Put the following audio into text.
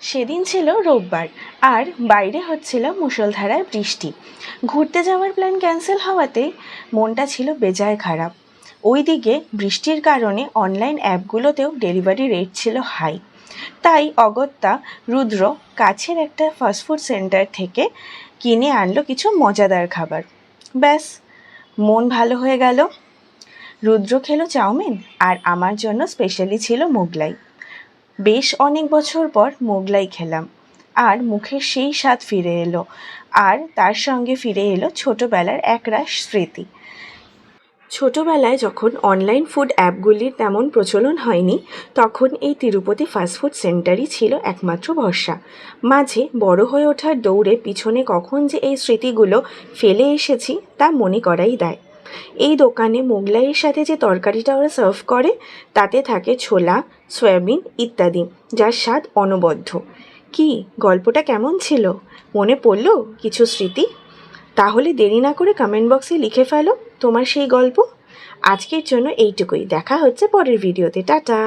সেদিন ছিল রোববার আর বাইরে হচ্ছিল মুষলধারায় বৃষ্টি। ঘুরতে যাওয়ার প্ল্যান ক্যান্সেল হওয়াতে মনটা ছিল বেজায় খারাপ। ওইদিকে বৃষ্টির কারণে অনলাইন অ্যাপগুলোতেও ডেলিভারি রেট ছিল হাই। তাই অগত্যা রুদ্র কাছের একটা ফাস্টফুড সেন্টার থেকে কিনে আনলো কিছু মজাদার খাবার। ব্যাস, মন ভালো হয়ে গেল। রুদ্র খেলো চাউমিন আর আমার জন্য স্পেশালি ছিল মোগলাই। বেশ অনেক বছর পর মোগলাই খেলাম আর মুখের সেই স্বাদ ফিরে এলো, আর তার সঙ্গে ফিরে এলো ছোটোবেলার একরাশ স্মৃতি। ছোটোবেলায় যখন অনলাইন ফুড অ্যাপগুলির তেমন প্রচলন হয়নি, তখন এই তিরুপতি ফাস্টফুড সেন্টারই ছিল একমাত্র ভরসা। মাঝে বড় হয়ে ওঠার দৌড়ে পিছনে কখন যে এই স্মৃতিগুলো ফেলে এসেছি তা মনে করাই দেয়। এই দোকানে মোগলাইয়ের সাথে যে তরকারিটা ওরা সার্ভ করে তাতে থাকে ছোলা, সয়াবিন ইত্যাদি, যার স্বাদ অনবদ্য। কি গল্পটা কেমন ছিল? মনে পড়লো কিছু স্মৃতি? তাহলে দেরি না করে কমেন্ট বক্সে লিখে ফেলো তোমার সেই গল্প। আজকের জন্য এইটুকুই, দেখা হচ্ছে পরের ভিডিওতে। টাটা।